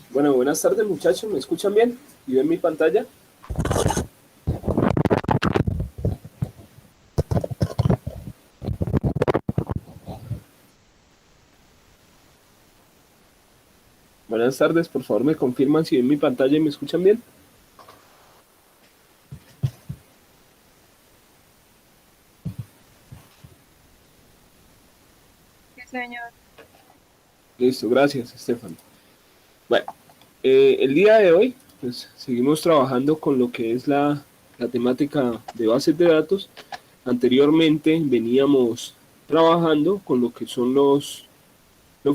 Bueno, buenas tardes muchachos, ¿me escuchan bien? ¿Y ven mi pantalla? Buenas tardes, por favor me confirman si ven mi pantalla y me escuchan bien. Sí, señor. Listo, gracias, Estefan. Bueno, el día de hoy, pues seguimos trabajando con lo que es la temática de bases de datos. Anteriormente veníamos trabajando con lo que son los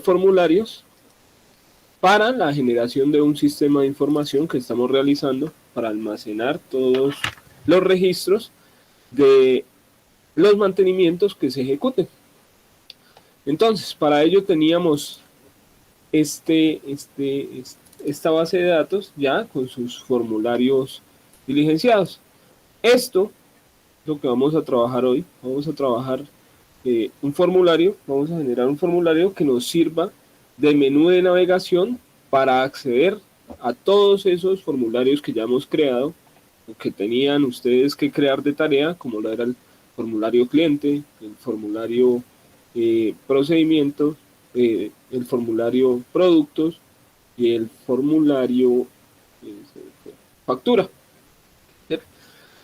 formularios para la generación de un sistema de información que estamos realizando para almacenar todos los registros de los mantenimientos que se ejecuten. Entonces, para ello teníamos esta base de datos ya con sus formularios diligenciados. Esto es lo que vamos a trabajar hoy. Vamos a trabajar un formulario, vamos a generar un formulario que nos sirva de menú de navegación para acceder a todos esos formularios que ya hemos creado, o que tenían ustedes que crear de tarea, como lo era el formulario cliente, el formulario procedimientos, el formulario productos y el formulario factura.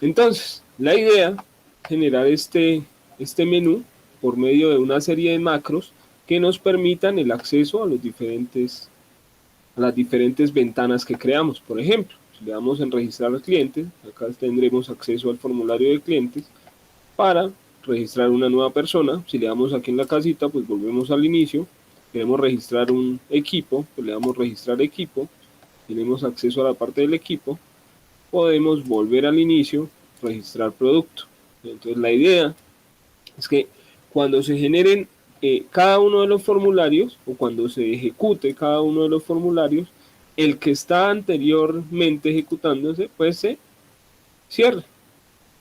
Entonces, la idea es generar este menú por medio de una serie de macros que nos permitan el acceso a las diferentes ventanas que creamos. Por ejemplo, si le damos en registrar al cliente, acá tendremos acceso al formulario de clientes para registrar una nueva persona. Si le damos aquí en la casita, pues volvemos al inicio. Queremos registrar un equipo, pues le damos registrar equipo. Tenemos acceso a la parte del equipo. Podemos volver al inicio, registrar producto. Entonces la idea es que cuando se generen cada uno de los formularios o cuando se ejecute cada uno de los formularios, el que está anteriormente ejecutándose, pues se cierre.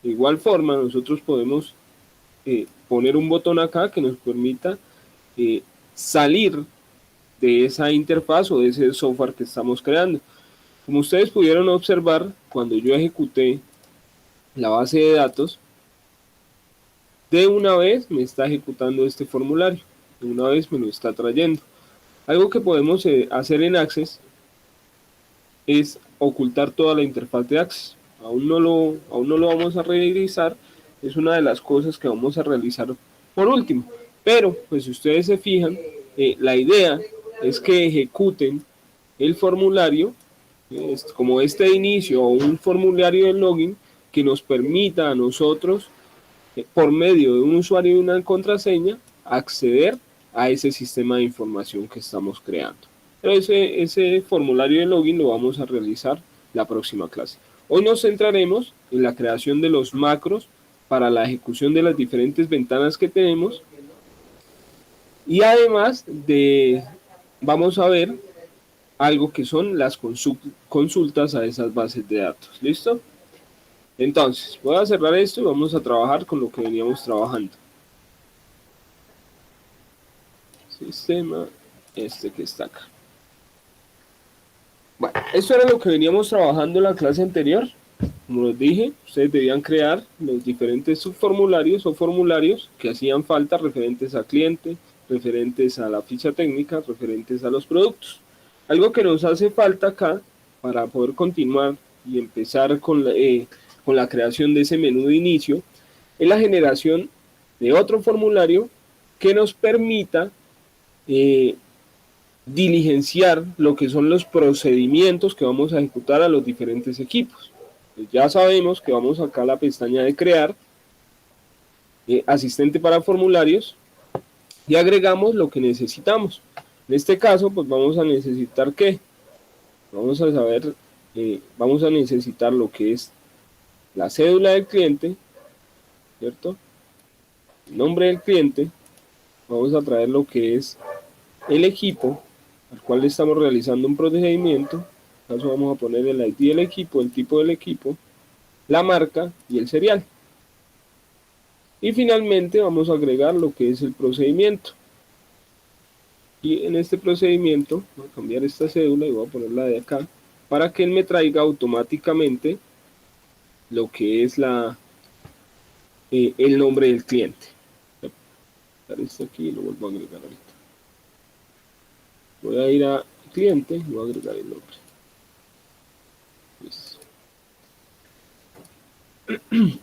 De igual forma, nosotros podemos poner un botón acá que nos permita eh, salir de esa interfaz o de ese software que estamos creando. Como ustedes pudieron observar, cuando yo ejecuté la base de datos, de una vez me está ejecutando este formulario, de una vez me lo está trayendo. Algo que podemos hacer en Access es ocultar toda la interfaz de Access. Aún no lo vamos a revisar, es una de las cosas que vamos a realizar por último. Pero, pues si ustedes se fijan, la idea es que ejecuten el formulario, como este de inicio o un formulario de login que nos permita a nosotros, por medio de un usuario y una contraseña, acceder a ese sistema de información que estamos creando. Pero ese formulario de login lo vamos a realizar la próxima clase. Hoy nos centraremos en la creación de los macros para la ejecución de las diferentes ventanas que tenemos y además vamos a ver algo que son las consultas a esas bases de datos. ¿Listo? Entonces, voy a cerrar esto y vamos a trabajar con lo que veníamos trabajando. Sistema, este que está acá. Bueno, esto era lo que veníamos trabajando en la clase anterior. Como les dije, ustedes debían crear los diferentes subformularios o formularios que hacían falta referentes al cliente, referentes a la ficha técnica, referentes a los productos. Algo que nos hace falta acá para poder continuar y empezar con la creación de ese menú de inicio es la generación de otro formulario que nos permita eh, diligenciar lo que son los procedimientos que vamos a ejecutar a los diferentes equipos. Pues ya sabemos que vamos acá a la pestaña de crear, asistente para formularios, y agregamos lo que necesitamos. En este caso, pues vamos a necesitar ¿qué? Vamos a saber, vamos a necesitar lo que es la cédula del cliente, ¿cierto? El nombre del cliente, vamos a traer lo que es el equipo al cual le estamos realizando un procedimiento. En caso vamos a poner el ID del equipo, el tipo del equipo, la marca y el serial. Y finalmente vamos a agregar lo que es el procedimiento. Y en este procedimiento voy a cambiar esta cédula y voy a ponerla de acá para que él me traiga automáticamente lo que es el nombre del cliente. Voy a esto aquí y lo vuelvo a agregar ahorita. Voy a ir a cliente y voy a agregar el nombre. Listo.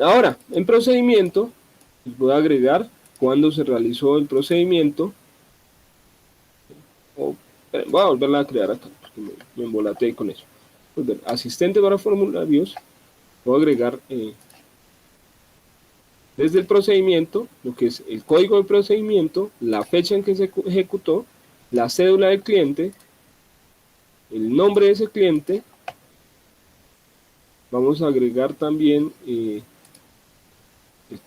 Ahora, en procedimiento, voy a agregar cuándo se realizó el procedimiento. Voy a volverla a crear acá, porque me embolaté con eso. Asistente para formularios, voy a agregar desde el procedimiento, lo que es el código del procedimiento, la fecha en que se ejecutó, la cédula del cliente, el nombre de ese cliente. Vamos a agregar también el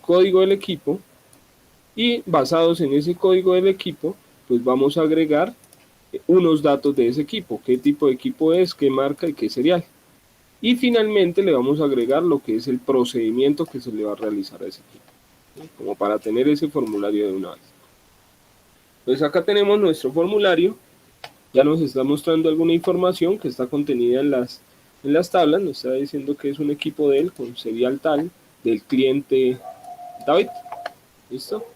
código del equipo, y basados en ese código del equipo, pues vamos a agregar unos datos de ese equipo, qué tipo de equipo es, qué marca y qué serial. Y finalmente le vamos a agregar lo que es el procedimiento que se le va a realizar a ese equipo, como para tener ese formulario de una vez. Pues acá tenemos nuestro formulario, ya nos está mostrando alguna información que está contenida en las tablas, nos está diciendo que es un equipo de él con serial tal, del cliente David. ¿Listo?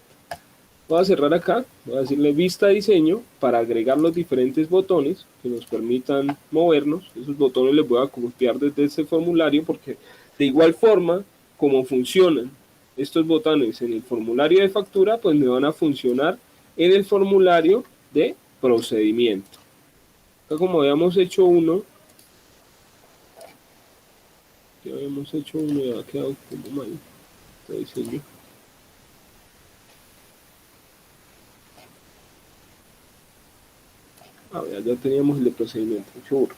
Voy a cerrar acá, voy a decirle vista diseño para agregar los diferentes botones que nos permitan movernos. Esos botones les voy a copiar desde este formulario, porque de igual forma como funcionan estos botones en el formulario de factura, pues me van a funcionar en el formulario de procedimiento. Acá como habíamos hecho uno, ya ha quedado como mal este diseño. Ya teníamos el de procedimiento, churro.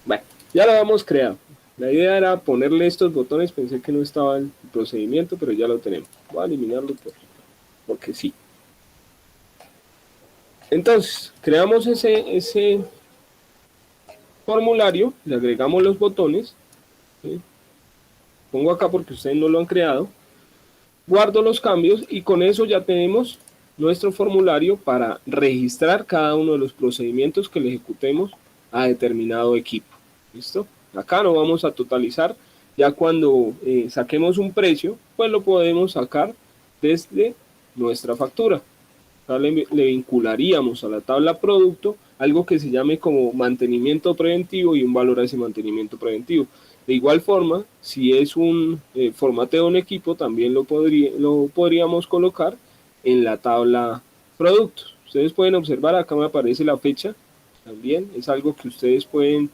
Bueno, ya lo habíamos creado. La idea era ponerle estos botones, pensé que no estaba el procedimiento, pero ya lo tenemos. Voy a eliminarlo porque sí. Entonces, creamos ese formulario, le agregamos los botones. ¿Sí? Pongo acá porque ustedes no lo han creado. Guardo los cambios y con eso ya tenemos nuestro formulario para registrar cada uno de los procedimientos que le ejecutemos a determinado equipo. ¿Listo? Acá no vamos a totalizar, ya cuando saquemos un precio, pues lo podemos sacar desde nuestra factura. Acá le vincularíamos a la tabla producto algo que se llame como mantenimiento preventivo y un valor a ese mantenimiento preventivo. De igual forma, si es un formateo de un equipo, también lo podríamos colocar en la tabla productos. Ustedes pueden observar, acá me aparece la fecha, también es algo que ustedes pueden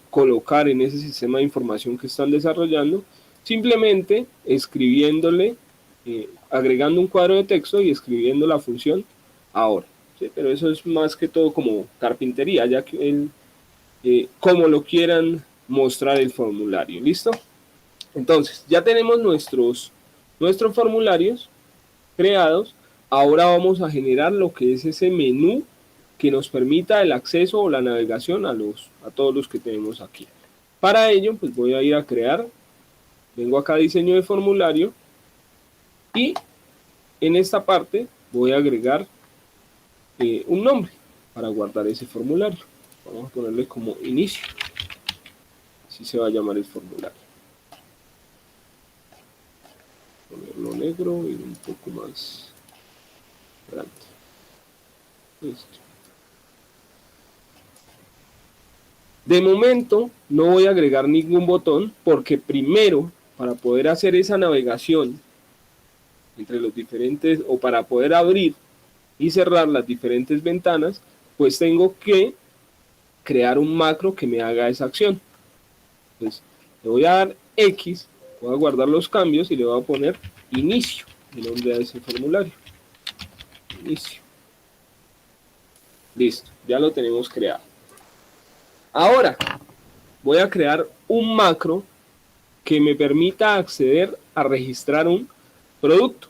colocar en ese sistema de información que están desarrollando, simplemente escribiéndole, agregando un cuadro de texto y escribiendo la función ahora. ¿Sí? Pero eso es más que todo como carpintería, ya que como lo quieran mostrar el formulario. ¿Listo? Entonces, ya tenemos nuestros formularios creados. Ahora vamos a generar lo que es ese menú que nos permita el acceso o la navegación a todos los que tenemos aquí. Para ello, pues voy a ir a crear, vengo acá a diseño de formulario y en esta parte voy a agregar un nombre para guardar ese formulario. Vamos a ponerle como inicio, así se va a llamar el formulario. Ponerlo negro y un poco más grande. Listo. De momento no voy a agregar ningún botón porque primero, para poder hacer esa navegación entre los diferentes, o para poder abrir y cerrar las diferentes ventanas, pues tengo que crear un macro que me haga esa acción. Entonces le voy a dar X, voy a guardar los cambios y le voy a poner inicio, el nombre de ese formulario. Inicio. Listo, ya lo tenemos creado. Ahora voy a crear un macro que me permita acceder a registrar un producto.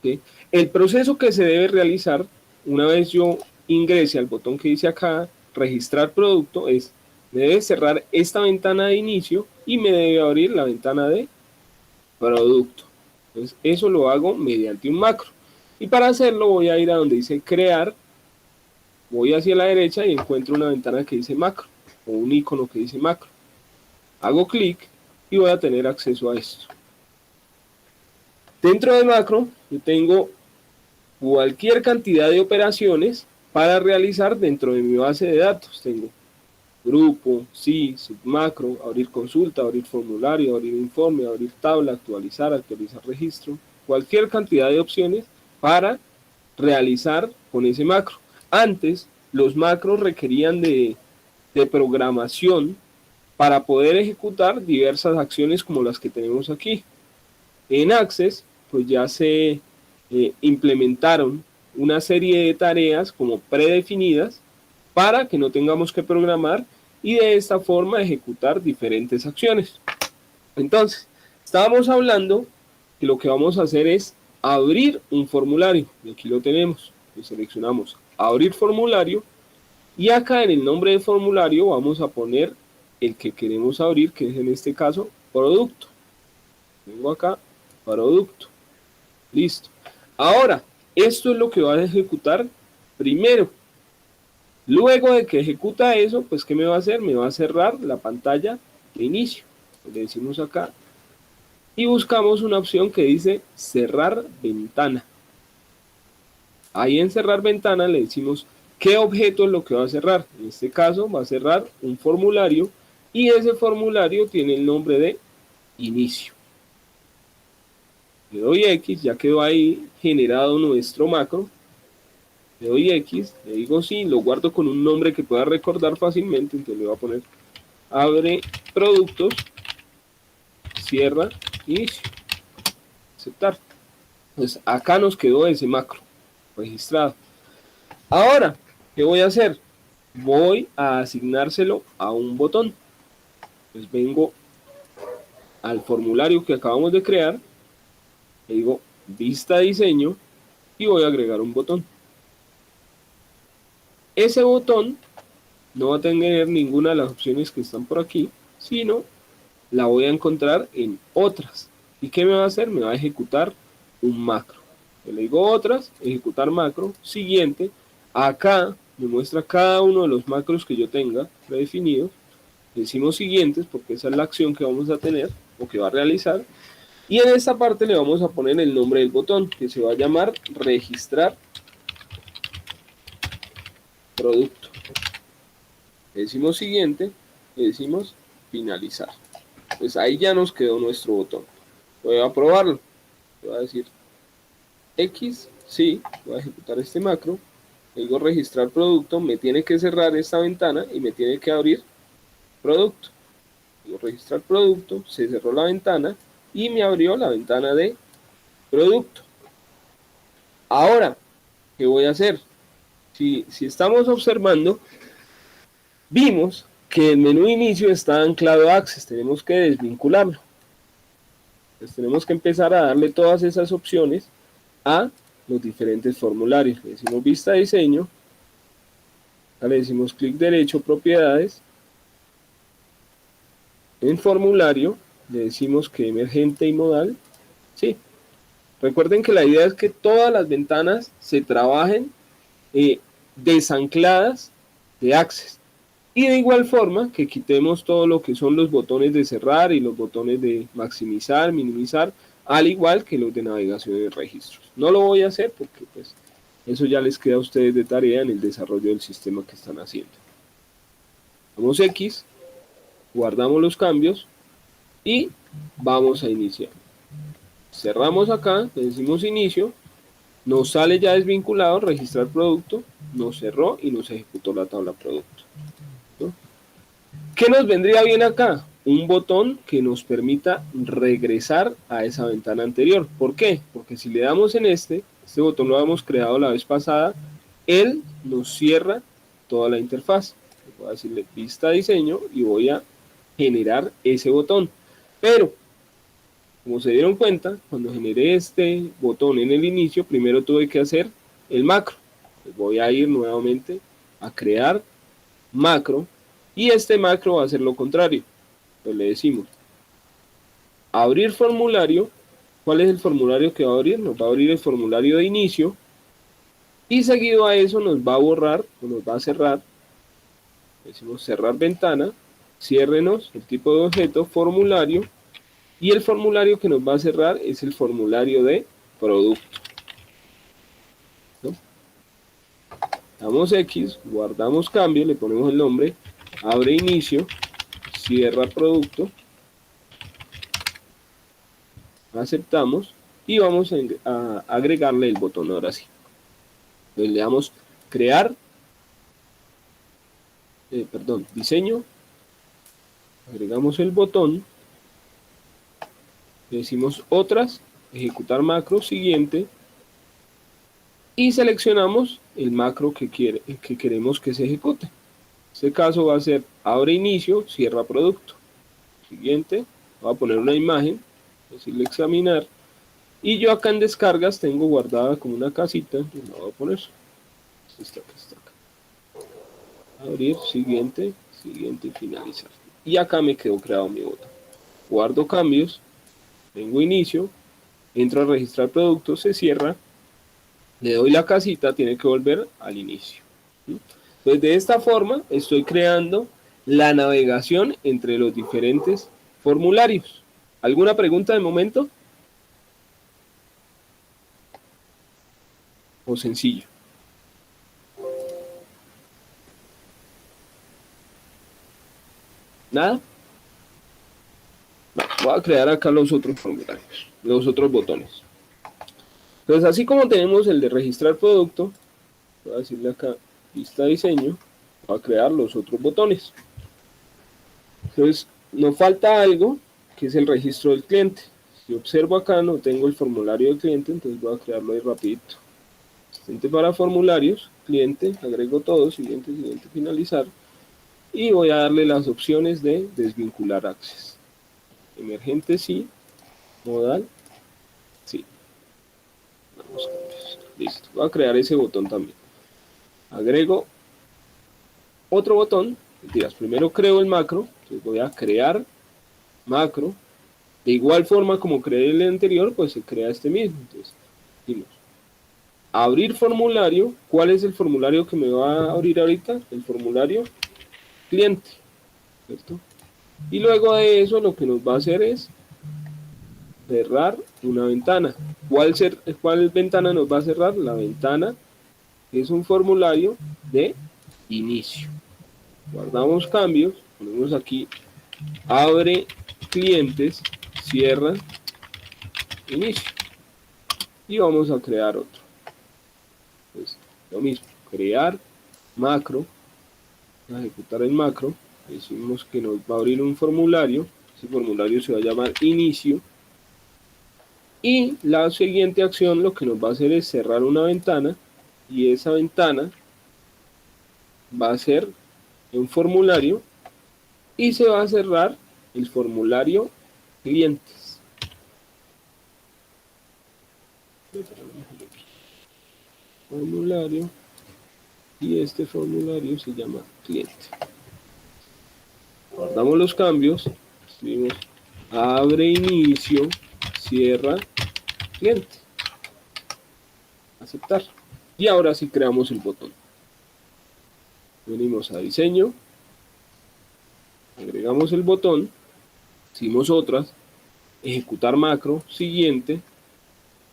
¿Sí? El proceso que se debe realizar una vez yo ingrese al botón que dice acá registrar producto es, me debe cerrar esta ventana de inicio y me debe abrir la ventana de producto. Entonces eso lo hago mediante un macro, y para hacerlo voy a ir a donde dice crear voy hacia la derecha y encuentro una ventana que dice macro, o un icono que dice macro. Hago clic y voy a tener acceso a esto. Dentro de macro, yo tengo cualquier cantidad de operaciones para realizar dentro de mi base de datos. Tengo grupo, sí, submacro, abrir consulta, abrir formulario, abrir informe, abrir tabla, actualizar, actualizar registro, cualquier cantidad de opciones para realizar con ese macro. Antes, los macros requerían de programación para poder ejecutar diversas acciones como las que tenemos aquí. En Access, pues ya se implementaron una serie de tareas como predefinidas para que no tengamos que programar y de esta forma ejecutar diferentes acciones. Entonces, estábamos hablando que lo que vamos a hacer es abrir un formulario, y aquí lo tenemos, lo seleccionamos abrir formulario, y acá en el nombre de formulario vamos a poner el que queremos abrir, que es en este caso producto. Tengo acá producto, listo. Ahora, esto es lo que va a ejecutar primero. Luego de que ejecuta eso, pues ¿qué me va a hacer? Me va a cerrar la pantalla de inicio. Le decimos acá y buscamos una opción que dice cerrar ventana. Ahí en cerrar ventana le decimos qué objeto es lo que va a cerrar. En este caso va a cerrar un formulario y ese formulario tiene el nombre de inicio. Le doy X, ya quedó ahí generado nuestro macro. Le doy X, le digo sí, lo guardo con un nombre que pueda recordar fácilmente, entonces le voy a poner abre productos, cierra, inicio, aceptar. Pues acá nos quedó ese macro registrado. Ahora, ¿qué voy a hacer? Voy a asignárselo a un botón. Pues vengo al formulario que acabamos de crear, le digo vista diseño y voy a agregar un botón. Ese botón no va a tener ninguna de las opciones que están por aquí, sino la voy a encontrar en otras. ¿Y qué me va a hacer? Me va a ejecutar un macro. Le digo otras, ejecutar macro, siguiente. Acá me muestra cada uno de los macros que yo tenga predefinidos. Decimos siguientes porque esa es la acción que vamos a tener o que va a realizar. Y en esta parte le vamos a poner el nombre del botón, que se va a llamar registrar producto. Le decimos siguiente, le decimos finalizar. Pues ahí ya nos quedó nuestro botón. Voy a probarlo. Voy a decir X, sí, voy a ejecutar este macro. Le digo registrar producto, me tiene que cerrar esta ventana y me tiene que abrir producto. Digo registrar producto, se cerró la ventana y me abrió la ventana de producto. Ahora, ¿qué voy a hacer? Si estamos observando, vimos que el menú inicio está anclado a Access, tenemos que desvincularlo. Entonces tenemos que empezar a darle todas esas opciones a los diferentes formularios. Le decimos vista diseño, le decimos clic derecho propiedades, en formulario le decimos que emergente y modal, sí. Recuerden que la idea es que todas las ventanas se trabajen desancladas de Access. Y de igual forma que quitemos todo lo que son los botones de cerrar y los botones de maximizar, minimizar, al igual que los de navegación de registros. No lo voy a hacer porque pues eso ya les queda a ustedes de tarea en el desarrollo del sistema que están haciendo. Damos X, guardamos los cambios y vamos a iniciar. Cerramos acá, le decimos inicio, nos sale ya desvinculado, registrar producto, nos cerró y nos ejecutó la tabla producto. ¿No? ¿Qué nos vendría bien acá? Un botón que nos permita regresar a esa ventana anterior. ¿Por qué? Porque si le damos en este botón lo habíamos creado la vez pasada, él nos cierra toda la interfaz. Voy a decirle vista diseño y voy a generar ese botón. Pero, como se dieron cuenta, cuando generé este botón en el inicio, primero tuve que hacer el macro. Voy a ir nuevamente a crear macro y este macro va a hacer lo contrario. Pues le decimos abrir formulario. ¿Cuál es el formulario que va a abrir? Nos va a abrir el formulario de inicio. y seguido a eso nos va a borrar o nos va a cerrar. Decimos cerrar ventana, ciérrenos el tipo de objeto, formulario, y el formulario que nos va a cerrar es el formulario de producto, ¿no? Damos X, guardamos cambio, le ponemos el nombre, abre inicio, cierra producto, aceptamos y vamos a agregarle el botón ahora sí. Entonces le damos crear, diseño, agregamos el botón, le decimos otras, ejecutar macro, siguiente, y seleccionamos el macro que queremos que se ejecute. En este caso va a ser abre inicio, cierra producto. Siguiente, voy a poner una imagen, decirle examinar, y yo acá en descargas tengo guardada como una casita, y la voy a poner. Está acá. Abrir, siguiente, siguiente y finalizar. Y acá me quedó creado mi botón. Guardo cambios, tengo inicio, entro a registrar productos, se cierra, le doy la casita, tiene que volver al inicio. Entonces de esta forma estoy creando la navegación entre los diferentes formularios. ¿Alguna pregunta de momento? ¿O sencillo? ¿Nada? No, voy a crear acá los otros formularios, los otros botones. Entonces así como tenemos el de registrar producto, voy a decirle acá lista diseño, voy a crear los otros botones. Entonces nos falta algo que es el registro del cliente. Si observo acá no tengo el formulario del cliente, entonces voy a crearlo ahí rapidito. Asistente para formularios, cliente, agrego todo, siguiente, siguiente, finalizar. Y voy a darle las opciones de desvincular access. Emergente sí, modal sí. Vamos, listo, voy a crear ese botón también. Agrego otro botón, mentiras, primero creo el macro, entonces voy a crear macro. De igual forma como creé el anterior, pues se crea este mismo. Entonces, decimos, abrir formulario. ¿Cuál es el formulario que me va a abrir ahorita? El formulario cliente, ¿cierto? Y luego de eso lo que nos va a hacer es cerrar una ventana. ¿Cuál ventana nos va a cerrar? La ventana es un formulario de inicio. Guardamos cambios, ponemos aquí abre clientes, cierra, inicio. Y vamos a crear otro. Pues lo mismo, crear macro, a ejecutar el macro, decimos que nos va a abrir un formulario, ese formulario se va a llamar inicio, y la siguiente acción lo que nos va a hacer es cerrar una ventana, y esa ventana va a ser un formulario, y se va a cerrar el formulario clientes. Formulario, y este formulario se llama cliente. Guardamos los cambios, escribimos abre inicio, cierra cliente, aceptar, y ahora sí creamos el botón. Venimos a diseño, agregamos el botón, hicimos otras, ejecutar macro, siguiente.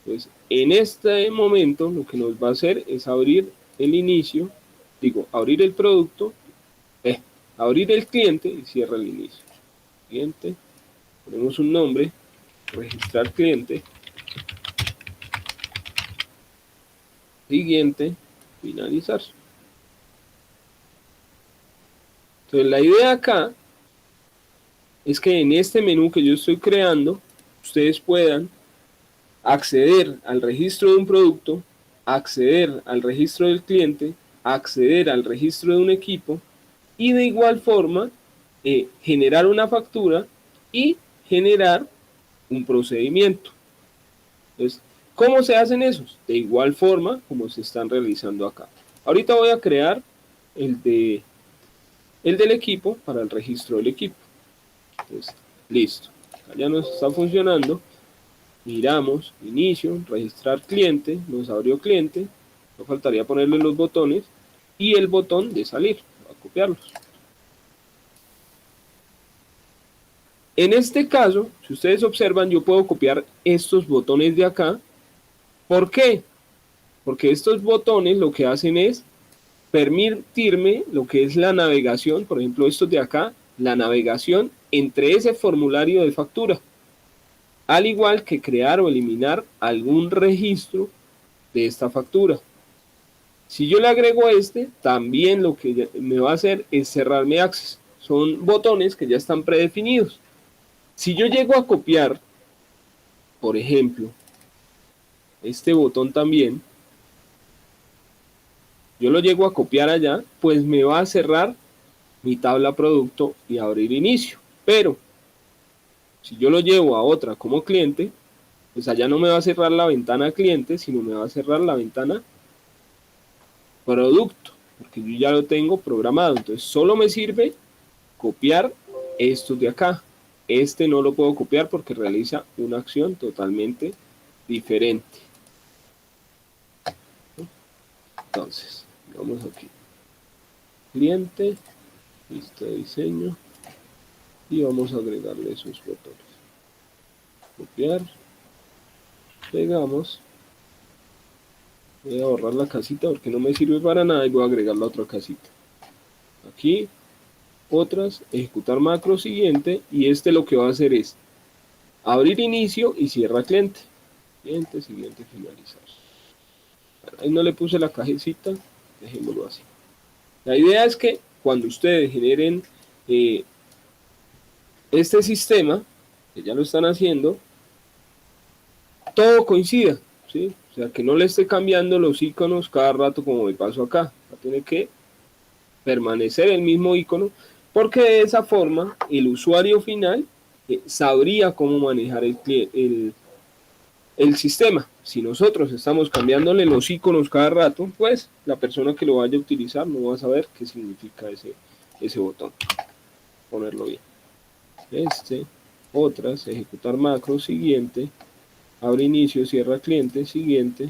Pues en este momento lo que nos va a hacer es abrir el inicio, abrir el producto, abrir el cliente y cierra el inicio. Cliente, ponemos un nombre, registrar cliente, siguiente, finalizar. Entonces la idea acá es que en este menú que yo estoy creando, ustedes puedan acceder al registro de un producto, acceder al registro del cliente, acceder al registro de un equipo y de igual forma generar una factura y generar un procedimiento. Entonces, ¿cómo se hacen esos? De igual forma como se están realizando acá. Ahorita voy a crear el del equipo para el registro del equipo. Entonces, listo. Acá ya nos está funcionando. Miramos, inicio, registrar cliente, nos abrió cliente. No faltaría ponerle los botones y el botón de salir, voy a copiarlos. En este caso, si ustedes observan, yo puedo copiar estos botones de acá. ¿Por qué? Porque estos botones lo que hacen es permitirme lo que es la navegación, por ejemplo estos de acá, la navegación entre ese formulario de factura, al igual que crear o eliminar algún registro de esta factura. Si yo le agrego este, también lo que me va a hacer es cerrarme Access. Son botones que ya están predefinidos. Si yo llego a copiar, por ejemplo, este botón también, yo lo llego a copiar allá, pues me va a cerrar mi tabla producto y abrir inicio. Pero si yo lo llevo a otra como cliente, pues allá no me va a cerrar la ventana cliente, sino me va a cerrar la ventana producto, porque yo ya lo tengo programado. Entonces solo me sirve copiar estos de acá. Este no lo puedo copiar porque realiza una acción totalmente diferente. Entonces, vamos aquí. Cliente, lista de diseño. Y vamos a agregarle esos botones. Copiar. Pegamos. Voy a borrar la casita porque no me sirve para nada y voy a agregar la otra casita. Aquí, otras, ejecutar macro siguiente, y este lo que va a hacer es abrir inicio y cierra cliente. Cliente, siguiente, finalizar. Bueno, ahí no le puse la cajecita, dejémoslo así. La idea es que cuando ustedes generen este sistema, que ya lo están haciendo, todo coincida, ¿sí? O sea, que no le esté cambiando los iconos cada rato como me pasó acá. Va a tener que permanecer el mismo icono, porque de esa forma el usuario final sabría cómo manejar el sistema. Si nosotros estamos cambiándole los iconos cada rato, pues la persona que lo vaya a utilizar no va a saber qué significa ese botón. Ponerlo bien. Otras, ejecutar macro, siguiente, abre inicio, cierra cliente, siguiente,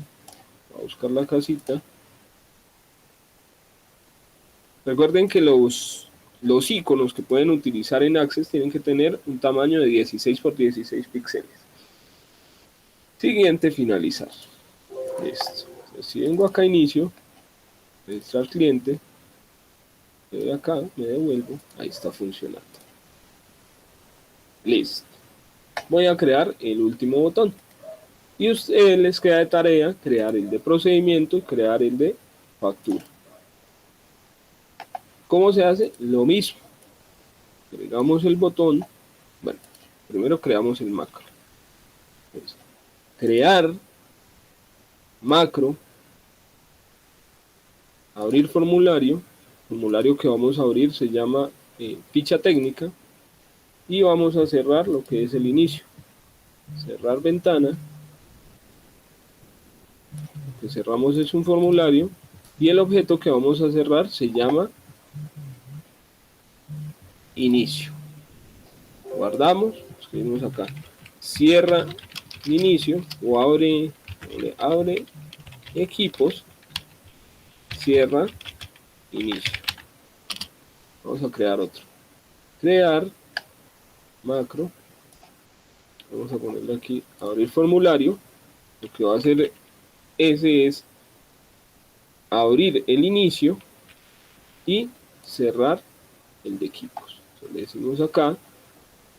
va a buscar la casita. Recuerden que los iconos que pueden utilizar en Access tienen que tener un tamaño de 16 por 16 píxeles. Siguiente, finalizar. Listo. Entonces, si vengo acá a inicio, registrar cliente, de acá me devuelvo, ahí está funcionando. Listo. Voy a crear el último botón. Y a ustedes les queda de tarea crear el de procedimiento y crear el de factura. ¿Cómo se hace? Lo mismo. Agregamos el botón. Bueno, primero creamos el macro. Entonces, crear macro, abrir formulario. El formulario que vamos a abrir se llama ficha técnica. Y vamos a cerrar lo que es el inicio. Cerrar ventana. Lo que cerramos es un formulario. Y el objeto que vamos a cerrar se llama inicio. Guardamos, escribimos acá, cierra inicio o abre equipos, cierra inicio. Vamos a crear otro. Crear macro. Vamos a ponerle aquí abrir formulario. Lo que va a hacer ese es abrir el inicio y cerrar el de equipos. Entonces, le decimos acá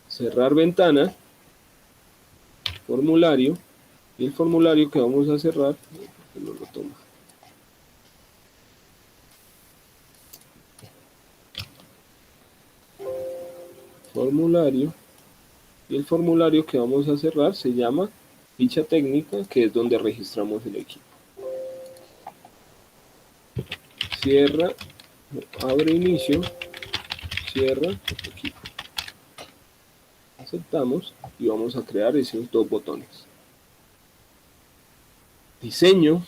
cerrar ventana, formulario, y el formulario que vamos a cerrar, porque no lo toma. Formulario, y el formulario que vamos a cerrar se llama ficha técnica, que es donde registramos el equipo. Cierra, abre inicio, cierra equipo. Aceptamos y vamos a crear esos dos botones. Diseño,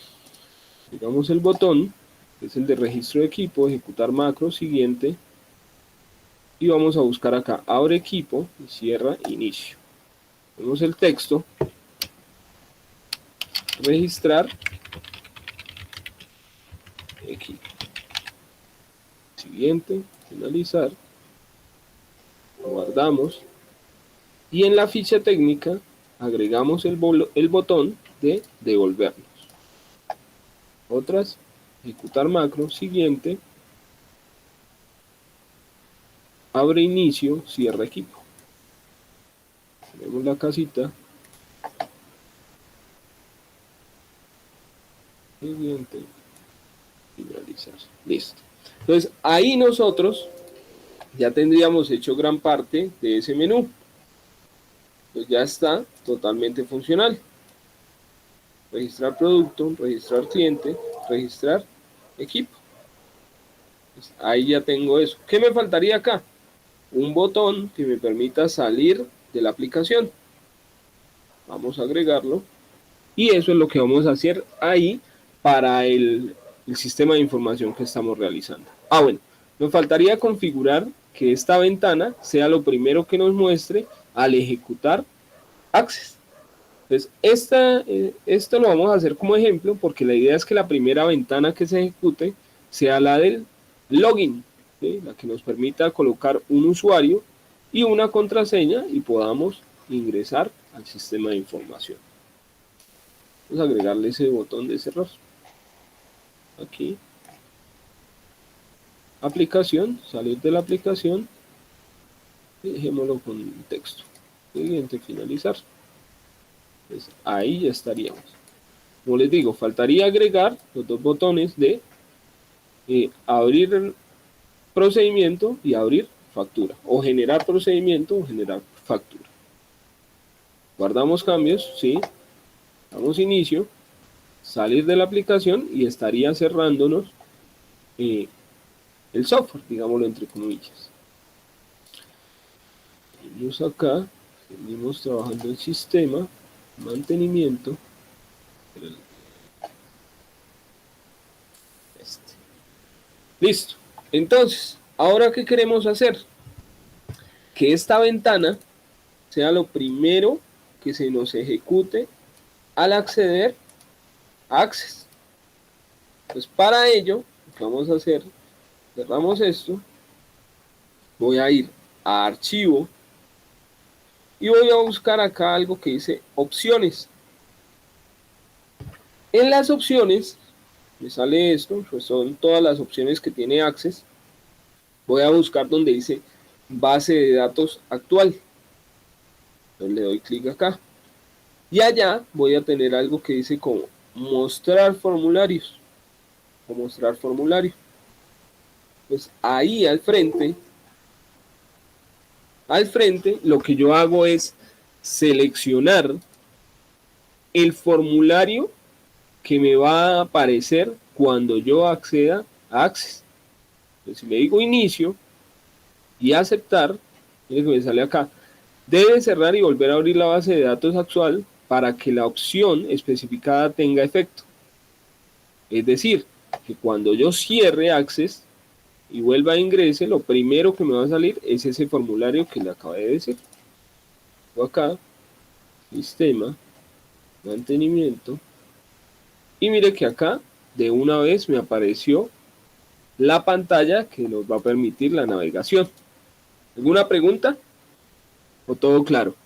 digamos el botón, que es el de registro de equipo, ejecutar macro, siguiente, y vamos a buscar acá, abre equipo y cierra inicio. Vemos el texto, registrar aquí. Siguiente, finalizar, guardamos, y en la ficha técnica agregamos el botón de devolvernos. Otras, ejecutar macro, siguiente, abre inicio, cierra equipo. Tenemos la casita. Siguiente, finalizar. Listo. Entonces, ahí nosotros ya tendríamos hecho gran parte de ese menú. Pues ya está totalmente funcional. Registrar producto, registrar cliente, registrar equipo. Pues ahí ya tengo eso. ¿Qué me faltaría acá? Un botón que me permita salir de la aplicación. Vamos a agregarlo. Y eso es lo que vamos a hacer ahí para el sistema de información que estamos realizando. Bueno, nos faltaría configurar que esta ventana sea lo primero que nos muestre al ejecutar Access. Entonces, esto lo vamos a hacer como ejemplo porque la idea es que la primera ventana que se ejecute sea la del login, ¿sí? La que nos permita colocar un usuario y una contraseña y podamos ingresar al sistema de información. Vamos a agregarle ese botón de cerrar. Aquí. Aplicación, salir de la aplicación. Y dejémoslo con texto. Siguiente, finalizar. Pues ahí ya estaríamos. Como les digo, faltaría agregar los dos botones de abrir el procedimiento y abrir factura. O generar procedimiento o generar factura. Guardamos cambios, sí. Damos inicio. Salir de la aplicación y estaría cerrándonos el software, digámoslo entre comillas. Venimos acá, seguimos trabajando el sistema, mantenimiento. Listo. Entonces, ahora ¿qué queremos hacer? Que esta ventana sea lo primero que se nos ejecute al acceder a Access. Pues para ello, lo que vamos a hacer, cerramos esto, voy a ir a archivo y voy a buscar acá algo que dice opciones. En las opciones me sale esto, pues son todas las opciones que tiene Access. Voy a buscar donde dice base de datos actual. Entonces le doy clic acá. Y allá voy a tener algo que dice como mostrar formularios. O mostrar formulario. Pues ahí al frente lo que yo hago es seleccionar el formulario que me va a aparecer cuando yo acceda a Access. Entonces, si le digo inicio y aceptar, miren que me sale acá, debe cerrar y volver a abrir la base de datos actual para que la opción especificada tenga efecto. Es decir, que cuando yo cierre Access y vuelva a ingrese, lo primero que me va a salir es ese formulario que le acabé de decir. Acá, sistema, mantenimiento, y mire que acá de una vez me apareció la pantalla que nos va a permitir la navegación. ¿Alguna pregunta? ¿O todo claro?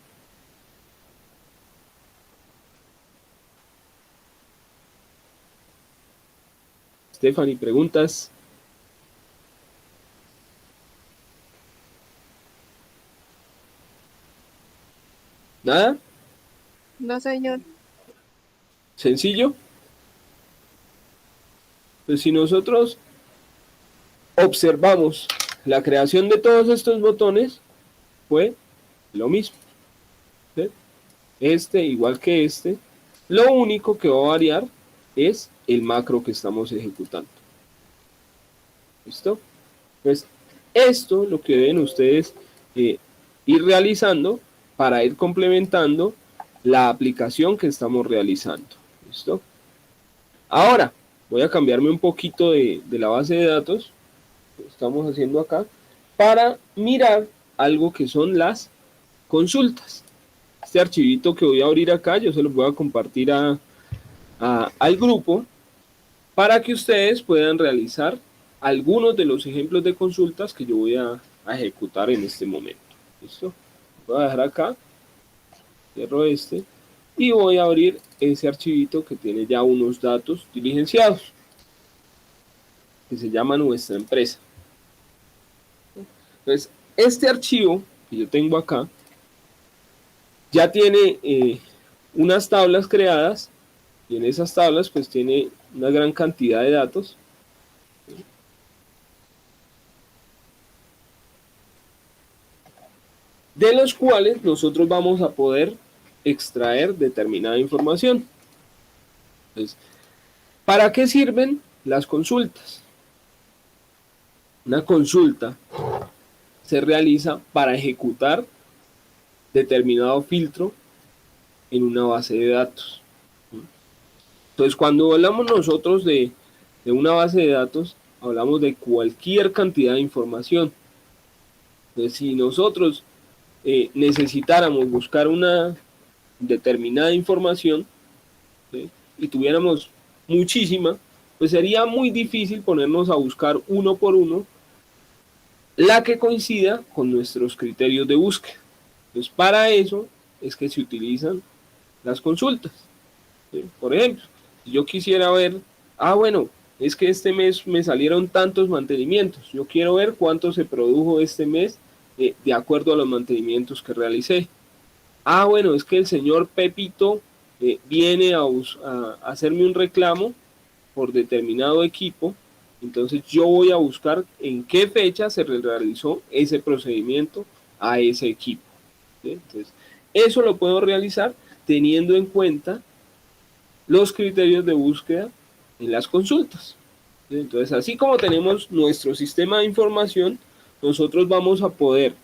Stephanie, ¿preguntas? ¿Nada? No, señor. ¿Sencillo? Pues si nosotros observamos la creación de todos estos botones, fue lo mismo. ¿Sí? Este igual que este. Lo único que va a variar es el macro que estamos ejecutando. ¿Listo? Pues esto es lo que deben ustedes ir realizando para ir complementando la aplicación que estamos realizando. ¿Listo? Ahora, voy a cambiarme un poquito de la base de datos que estamos haciendo acá para mirar algo que son las consultas. Este archivito que voy a abrir acá, yo se lo voy a compartir al grupo para que ustedes puedan realizar algunos de los ejemplos de consultas que yo voy a ejecutar en este momento. ¿Listo? Voy a dejar acá, cierro este, y voy a abrir ese archivito que tiene ya unos datos diligenciados, que se llama nuestra empresa. Entonces, este archivo que yo tengo acá, ya tiene unas tablas creadas, y en esas tablas pues tiene una gran cantidad de datos, de los cuales nosotros vamos a poder extraer determinada información. Entonces, ¿para qué sirven las consultas? Una consulta se realiza para ejecutar determinado filtro en una base de datos. Entonces, cuando hablamos nosotros de una base de datos, hablamos de cualquier cantidad de información. Entonces, si nosotros necesitáramos buscar una determinada información, ¿sí?, y tuviéramos muchísima, pues sería muy difícil ponernos a buscar uno por uno la que coincida con nuestros criterios de búsqueda. Entonces, para eso es que se utilizan las consultas. ¿Sí? Por ejemplo, si yo quisiera ver, bueno, es que este mes me salieron tantos mantenimientos, yo quiero ver cuánto se produjo este mes de acuerdo a los mantenimientos que realicé. Bueno, es que el señor Pepito viene a hacerme un reclamo por determinado equipo, entonces yo voy a buscar en qué fecha se realizó ese procedimiento a ese equipo. ¿Sí? Entonces, eso lo puedo realizar teniendo en cuenta los criterios de búsqueda en las consultas. ¿Sí? Entonces, así como tenemos nuestro sistema de información, nosotros vamos a poder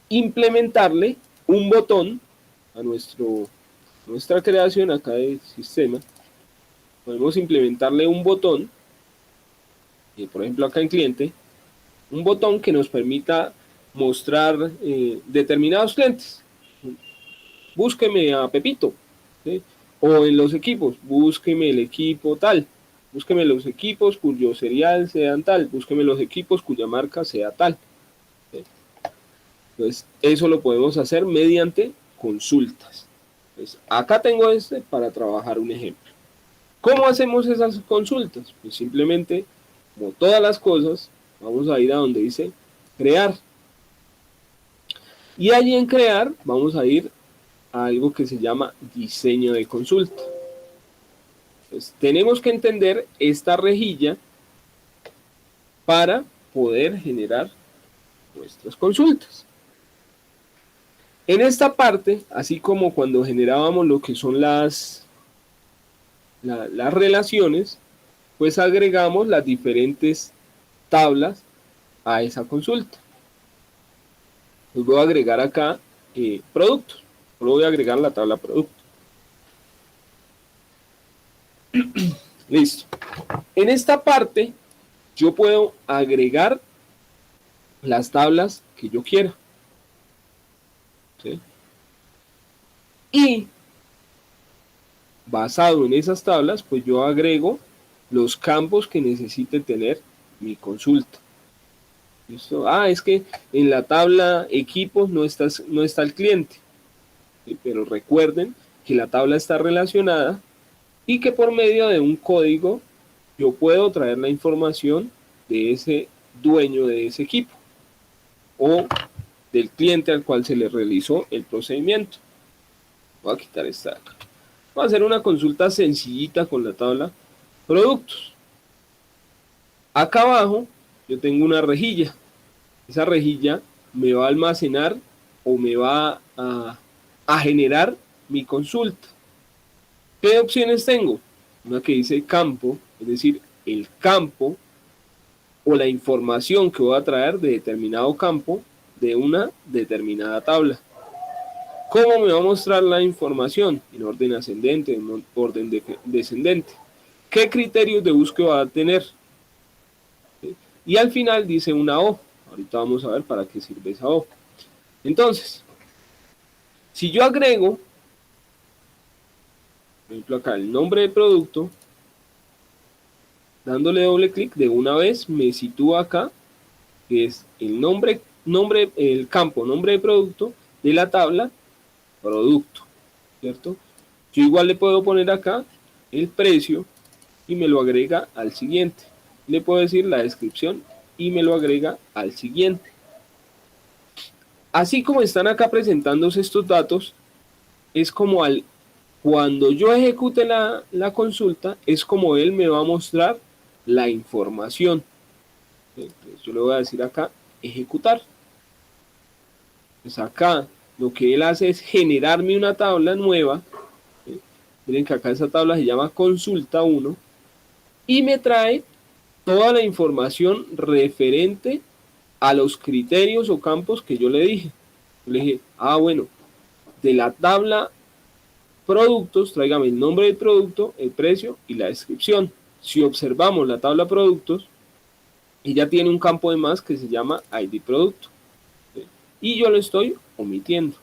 implementarle un botón a nuestra creación acá de sistema. Podemos implementarle un botón, por ejemplo acá en cliente, un botón que nos permita mostrar determinados clientes. Búsqueme a Pepito, ¿sí? O en los equipos, búsqueme el equipo tal, búsqueme los equipos cuyo serial sean tal, búsqueme los equipos cuya marca sea tal. ¿Sí? Entonces, eso lo podemos hacer mediante consultas. Entonces, acá tengo para trabajar un ejemplo. ¿Cómo hacemos esas consultas? Pues simplemente, como todas las cosas, vamos a ir a donde dice crear. Y allí en crear vamos a ir a algo que se llama diseño de consulta. Entonces, tenemos que entender esta rejilla para poder generar nuestras consultas. En esta parte, así como cuando generábamos lo que son las relaciones, pues agregamos las diferentes tablas a esa consulta. Les voy a agregar acá productos. Solo voy a agregar la tabla producto. Listo. En esta parte yo puedo agregar las tablas que yo quiera. ¿Sí? Y basado en esas tablas, pues yo agrego los campos que necesite tener mi consulta. ¿Listo? Es que en la tabla equipos no está el cliente. ¿Sí? Pero recuerden que la tabla está relacionada y que por medio de un código yo puedo traer la información de ese dueño de ese equipo o del cliente al cual se le realizó el procedimiento. Voy a quitar esta de acá. Voy a hacer una consulta sencillita con la tabla productos. Acá abajo yo tengo una rejilla. Esa rejilla me va a almacenar o me va a generar mi consulta. ¿Qué opciones tengo? Una que dice campo, es decir, el campo o la información que voy a traer de determinado campo de una determinada tabla. ¿Cómo me va a mostrar la información? En orden ascendente, en orden descendente. ¿Qué criterios de búsqueda va a tener? ¿Sí? Y al final dice una O. Ahorita vamos a ver para qué sirve esa O. Entonces, si yo agrego, por ejemplo acá, el nombre del producto, Dándole doble clic, de una vez me sitúa acá, que es el el campo nombre de producto de la tabla producto, ¿cierto? Yo igual le puedo poner acá el precio y me lo agrega al siguiente. Le puedo decir la descripción y me lo agrega al siguiente. Así como están acá presentándose estos datos, es como cuando yo ejecute la consulta, es como él me va a mostrar la información. Entonces yo le voy a decir acá, ejecutar. Pues acá lo que él hace es generarme una tabla nueva. Miren que acá esa tabla se llama consulta 1 y me trae toda la información referente a los criterios o campos que yo le dije. Yo le dije, bueno, de la tabla productos, tráigame el nombre del producto, el precio y la descripción. Si observamos la tabla productos, ella tiene un campo de más que se llama ID producto. Y yo lo estoy omitiendo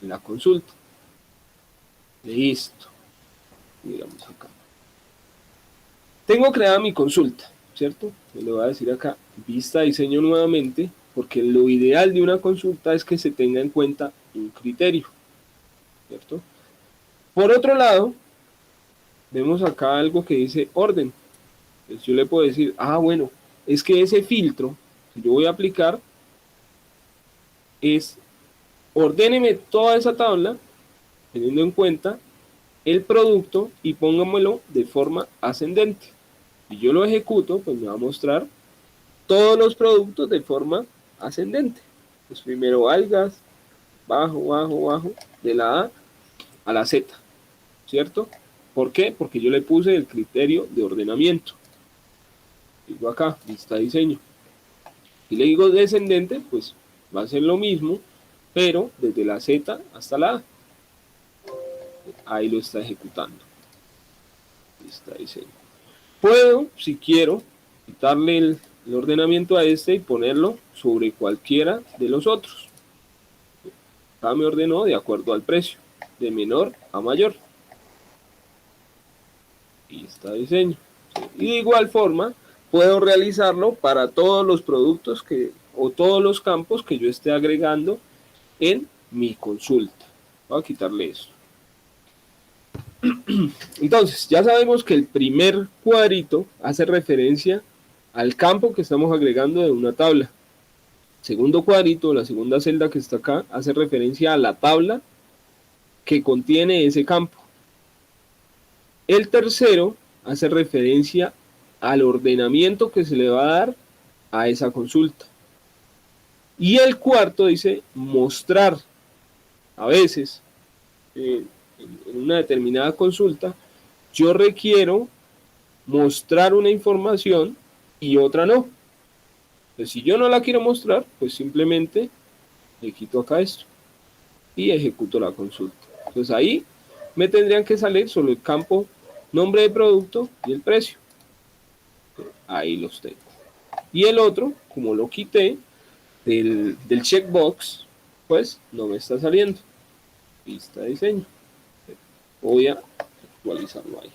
en la consulta. Listo. Miramos acá. Tengo creada mi consulta, ¿cierto? Le voy a decir acá, vista diseño nuevamente, porque lo ideal de una consulta es que se tenga en cuenta un criterio, ¿cierto? Por otro lado, vemos acá algo que dice orden. Entonces yo le puedo decir, bueno, es que ese filtro que yo voy a aplicar es, ordéneme toda esa tabla, teniendo en cuenta el producto y póngamelo de forma ascendente. Si yo lo ejecuto, pues me va a mostrar todos los productos de forma ascendente. Pues primero algas, bajo, bajo, bajo, de la A a la Z, ¿cierto? ¿Por qué? Porque yo le puse el criterio de ordenamiento. Digo acá, lista diseño. Si le digo descendente, pues va a ser lo mismo, pero desde la Z hasta la A. Ahí lo está ejecutando. Lista diseño. Puedo, si quiero, quitarle el ordenamiento a este y ponerlo sobre cualquiera de los otros. Acá me ordenó de acuerdo al precio, de menor a mayor. Y está diseño. Y de igual forma, puedo realizarlo para todos los productos o todos los campos que yo esté agregando en mi consulta. Voy a quitarle eso. Entonces, ya sabemos que el primer cuadrito hace referencia al campo que estamos agregando de una tabla. Segundo cuadrito, la segunda celda que está acá, hace referencia a la tabla que contiene ese campo. El tercero hace referencia al ordenamiento que se le va a dar a esa consulta. Y el cuarto dice mostrar. A veces, en una determinada consulta, yo requiero mostrar una información y otra no. Entonces, si yo no la quiero mostrar, pues simplemente le quito acá esto y ejecuto la consulta. Entonces ahí me tendrían que salir solo el campo nombre de producto y el precio. Ahí los tengo. Y el otro, como lo quité del checkbox, pues no me está saliendo. Lista de diseño. Voy a actualizarlo ahí.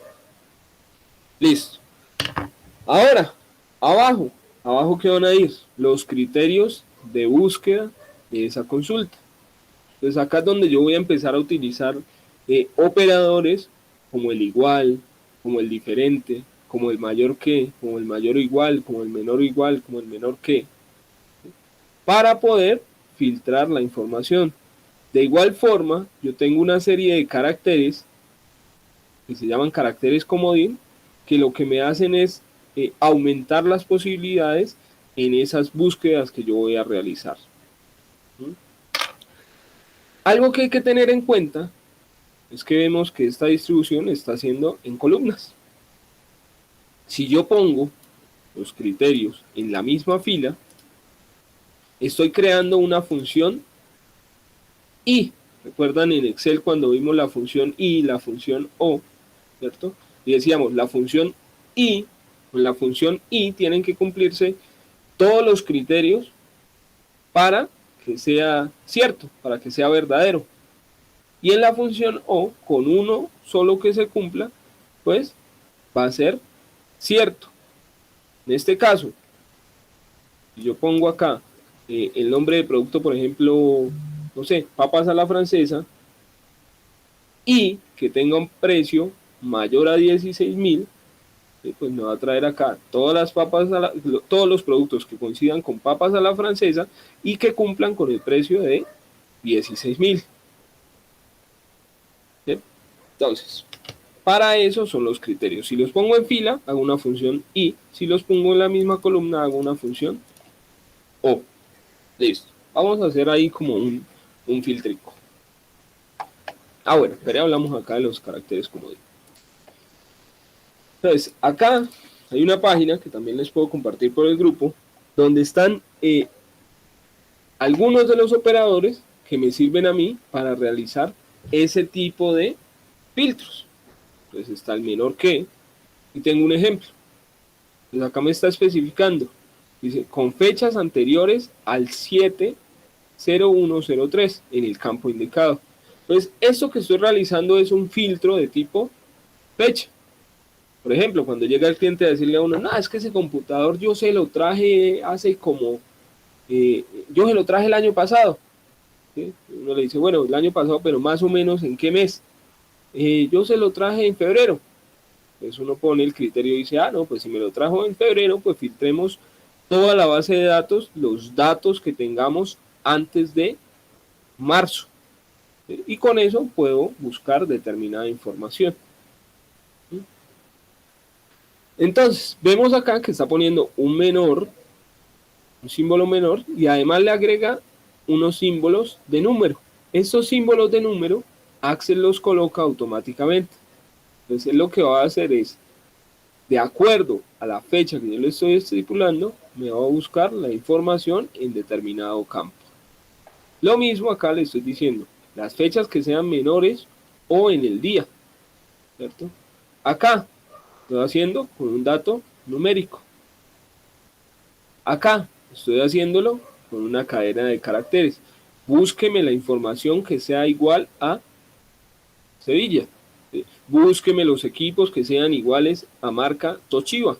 Listo. Ahora, abajo que van a ir los criterios de búsqueda de esa consulta. Entonces acá es donde yo voy a empezar a utilizar operadores como el igual, como el diferente, como el mayor que, como el mayor igual, como el menor igual, como el menor que, para poder filtrar la información. De igual forma, yo tengo una serie de caracteres que se llaman caracteres comodín, que lo que me hacen es aumentar las posibilidades en esas búsquedas que yo voy a realizar. Algo que hay que tener en cuenta es que vemos que esta distribución está haciendo en columnas. Si yo pongo los criterios en la misma fila, estoy creando una función y. ¿Recuerdan en Excel cuando vimos la función y la función o? ¿Cierto? Y decíamos, la función y, con la función y tienen que cumplirse todos los criterios para que sea cierto, para que sea verdadero. Y en la función o, con uno solo que se cumpla, pues va a ser cierto. En este caso, si yo pongo acá el nombre de producto, por ejemplo, no sé, papas a la francesa, y que tenga un precio mayor a 16.000, pues me va a traer acá todas las papas todos los productos que coincidan con papas a la francesa y que cumplan con el precio de 16.000. Entonces, para eso son los criterios. Si los pongo en fila, hago una función i. Si los pongo en la misma columna, hago una función o. Listo. Vamos a hacer ahí como un filtrico. Bueno, pero ya hablamos acá de los caracteres comodín. Entonces, acá hay una página que también les puedo compartir por el grupo, donde están algunos de los operadores que me sirven a mí para realizar ese tipo de filtros. Entonces está el menor que, y tengo un ejemplo. Entonces acá me está especificando, dice, con fechas anteriores al 7/01/03 en el campo indicado. Entonces, esto que estoy realizando es un filtro de tipo fecha. Por ejemplo, cuando llega el cliente a decirle a uno, no, es que ese computador yo se lo traje hace como, yo se lo traje el año pasado. ¿Sí? Uno le dice, bueno, el año pasado, pero más o menos en qué mes. Yo se lo traje en febrero. Pues uno pone el criterio y dice, no, pues si me lo trajo en febrero, pues filtremos toda la base de datos, los datos que tengamos antes de marzo. ¿Sí? Y con eso puedo buscar determinada información. ¿Sí? Entonces, vemos acá que está poniendo un menor, un símbolo menor, y además le agrega unos símbolos de número. Estos símbolos de número, Axel los coloca automáticamente. Entonces, él lo que va a hacer es, de acuerdo a la fecha que yo le estoy estipulando, me va a buscar la información en determinado campo. Lo mismo acá le estoy diciendo, las fechas que sean menores o en el día, ¿cierto? Acá estoy haciendo con un dato numérico. Acá estoy haciéndolo con una cadena de caracteres. Búsqueme la información que sea igual a Sevilla. Búsqueme los equipos que sean iguales a marca Toshiba.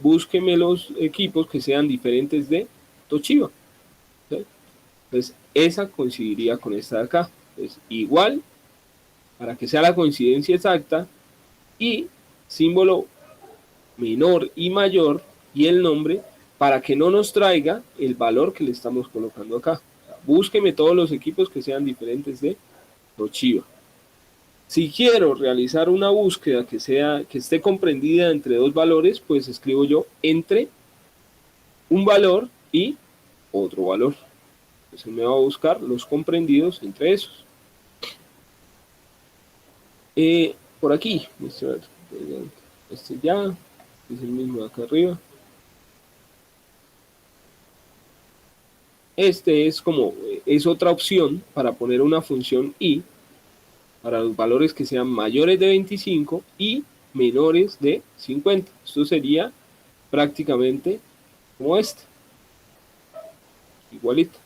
Búsqueme los equipos que sean diferentes de Toshiba. ¿Sí? Entonces, esa coincidiría con esta de acá. Entonces, igual, para que sea la coincidencia exacta, y símbolo menor y mayor, y el nombre, para que no nos traiga el valor que le estamos colocando acá. Búsqueme todos los equipos que sean diferentes de Toshiba. Si quiero realizar una búsqueda que esté comprendida entre dos valores, pues escribo yo entre un valor y otro valor. Entonces me va a buscar los comprendidos entre esos. Por aquí, este ya, es el mismo de acá arriba. Este es otra opción para poner una función i para los valores que sean mayores de 25 y menores de 50. Esto sería prácticamente como este. Igualito.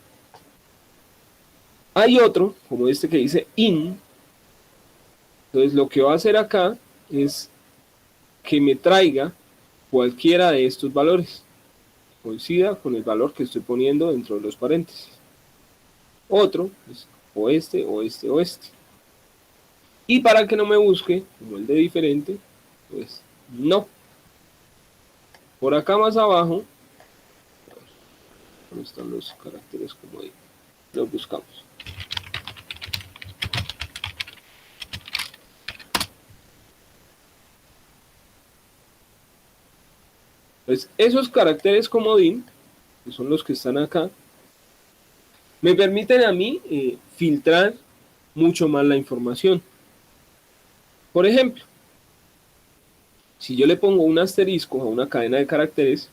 Hay otro, como este que dice in. Entonces lo que va a hacer acá es que me traiga cualquiera de estos valores. Coincida con el valor que estoy poniendo dentro de los paréntesis. Otro es o este, o este, o este. Y para que no me busque como el de diferente, pues no. Por acá más abajo, ¿dónde están los caracteres como ahí? Los buscamos. Pues esos caracteres comodín, que son los que están acá, me permiten a mí filtrar mucho más la información. Por ejemplo, si yo le pongo un asterisco a una cadena de caracteres,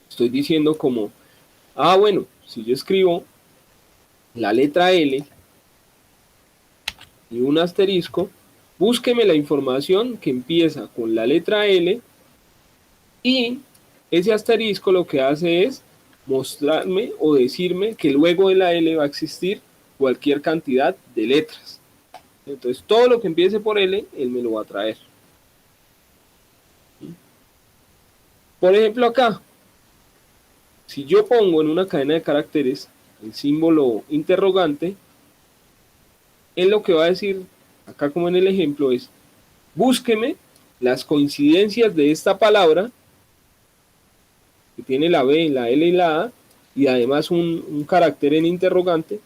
estoy diciendo como, bueno, si yo escribo la letra L y un asterisco, búsqueme la información que empieza con la letra L y ese asterisco lo que hace es mostrarme o decirme que luego de la L va a existir cualquier cantidad de letras. Entonces todo lo que empiece por L, él me lo va a traer. Por ejemplo acá, si yo pongo en una cadena de caracteres el símbolo interrogante, él lo que va a decir, acá como en el ejemplo, es búsqueme las coincidencias de esta palabra, que tiene la B, la L y la A, y además un carácter en interrogante.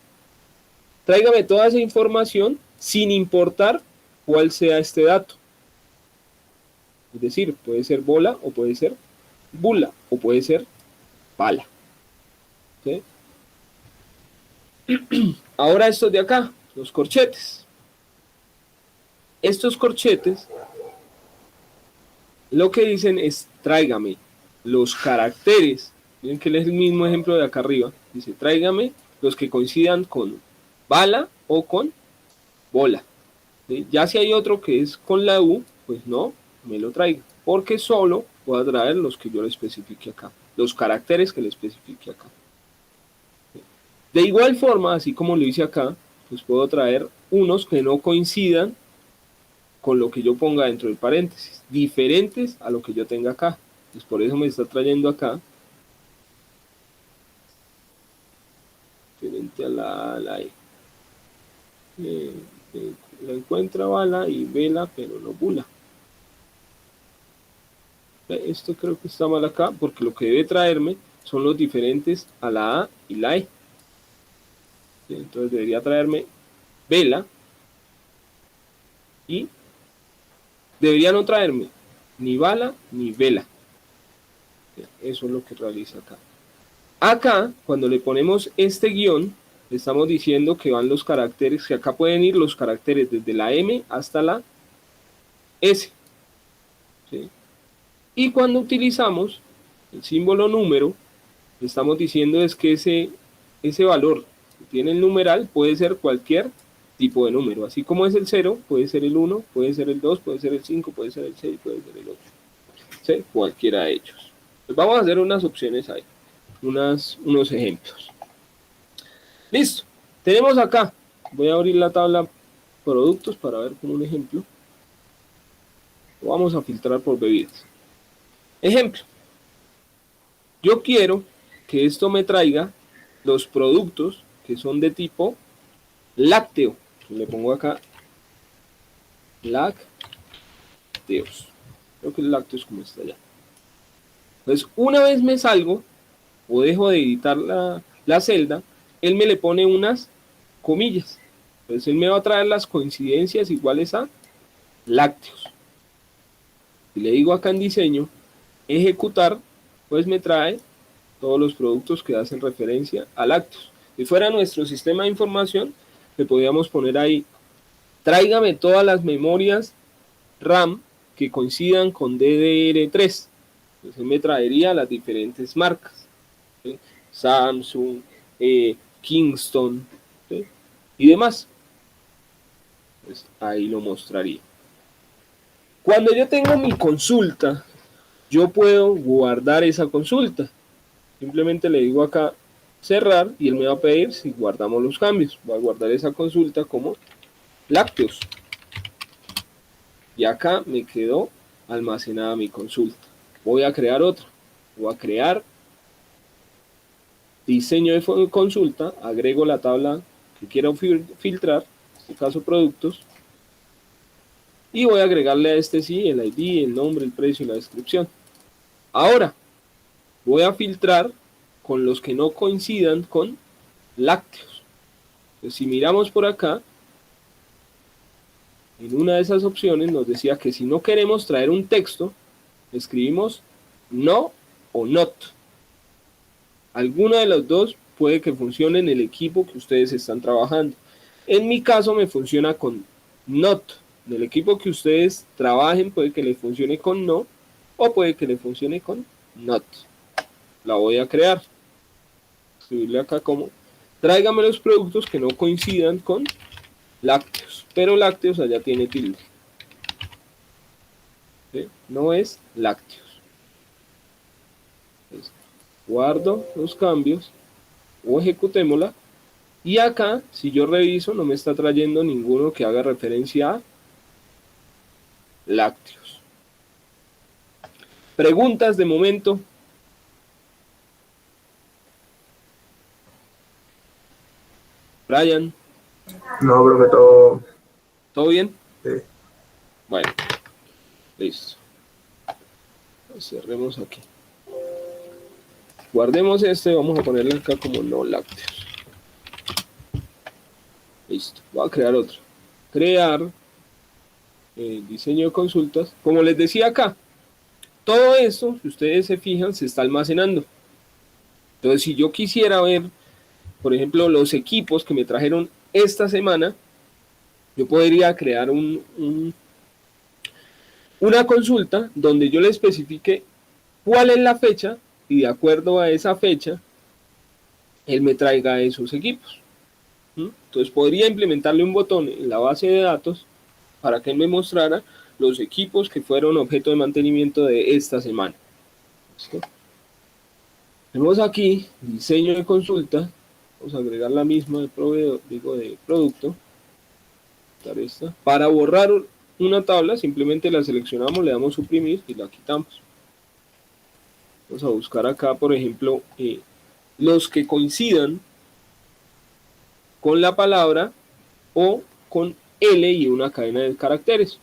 Tráigame toda esa información sin importar cuál sea este dato. Es decir, puede ser bola o puede ser bula o puede ser bala. ¿Sí? Ahora estos de acá, los corchetes. Estos corchetes lo que dicen es tráigame los caracteres. Miren que es el mismo ejemplo de acá arriba. Dice tráigame los que coincidan con bala o con bola. ¿Sí? Ya si hay otro que es con la U, pues no me lo traiga, porque solo voy a traer los que yo le especifique acá, los caracteres que le especifique acá. De igual forma, así como lo hice acá, pues puedo traer unos que no coincidan con lo que yo ponga dentro del paréntesis, diferentes a lo que yo tenga acá. Pues por eso me está trayendo acá, diferente a la E. La encuentra bala y vela, pero no bula. Esto creo que está mal acá, porque lo que debe traerme son los diferentes a la A y la E. Entonces debería traerme vela y debería no traerme ni bala ni vela. Eso es lo que realiza acá. Acá, cuando le ponemos este guión, le estamos diciendo que van los caracteres, que acá pueden ir los caracteres desde la M hasta la S. ¿Sí? Y cuando utilizamos el símbolo número, le estamos diciendo es que ese valor que tiene el numeral puede ser cualquier tipo de número. Así como es el 0, puede ser el 1, puede ser el 2, puede ser el 5, puede ser el 6, puede ser el 8. ¿Sí? Cualquiera de ellos. Pues vamos a hacer unas opciones ahí, unos ejemplos. Listo. Tenemos acá, voy a abrir la tabla productos para ver como un ejemplo. Lo vamos a filtrar por bebidas. Ejemplo. Yo quiero que esto me traiga los productos que son de tipo lácteo. Le pongo acá lácteos. Creo que el lácteo es como está allá. Entonces, una vez me salgo o dejo de editar la celda, él me le pone unas comillas. Entonces, él me va a traer las coincidencias iguales a lácteos. Si le digo acá en diseño, ejecutar, pues me trae todos los productos que hacen referencia a lácteos. Si fuera nuestro sistema de información, le podríamos poner ahí, tráigame todas las memorias RAM que coincidan con DDR3. Entonces me traería las diferentes marcas, ¿sí? Samsung, Kingston, ¿sí? Y demás. Pues ahí lo mostraría. Cuando yo tengo mi consulta, yo puedo guardar esa consulta. Simplemente le digo acá cerrar y él me va a pedir si guardamos los cambios. Voy a guardar esa consulta como lácteos. Y acá me quedó almacenada mi consulta. Voy a crear otra. Voy a crear diseño de consulta. Agrego la tabla que quiero filtrar, en este caso productos. Y voy a agregarle a este sí el ID, el nombre, el precio y la descripción. Ahora voy a filtrar con los que no coincidan con lácteos. Entonces, si miramos por acá, en una de esas opciones nos decía que si no queremos traer un texto, escribimos no o not. Alguna de las dos puede que funcione en el equipo que ustedes están trabajando. En mi caso me funciona con not. En el equipo que ustedes trabajen puede que le funcione con no o puede que le funcione con not. La voy a crear. Escribirle acá como tráigame los productos que no coincidan con lácteos, pero lácteos allá tiene tilde. ¿Sí? No es lácteos. Entonces, guardo los cambios o ejecutémosla. Y acá, si yo reviso, no me está trayendo ninguno que haga referencia a lácteos. ¿Preguntas de momento? Brian, No, profe, todo. ¿todo bien? Sí. Bueno, listo. Cerremos aquí. Guardemos este, vamos a ponerle acá como no lácteos. Listo, voy a crear otro. Crear diseño de consultas. Como les decía acá, todo esto, si ustedes se fijan, se está almacenando. Entonces, si yo quisiera ver, por ejemplo, los equipos que me trajeron esta semana, yo podría crear una consulta donde yo le especifique cuál es la fecha y de acuerdo a esa fecha, él me traiga esos equipos. Entonces podría implementarle un botón en la base de datos para que él me mostrara los equipos que fueron objeto de mantenimiento de esta semana. ¿Listo? Tenemos aquí diseño de consulta. Vamos a agregar la misma de proveedor, digo de producto. Esta. Para borrar una tabla, simplemente la seleccionamos, le damos suprimir y la quitamos. Vamos a buscar acá, por ejemplo, los que coincidan con la palabra o con L y una cadena de caracteres.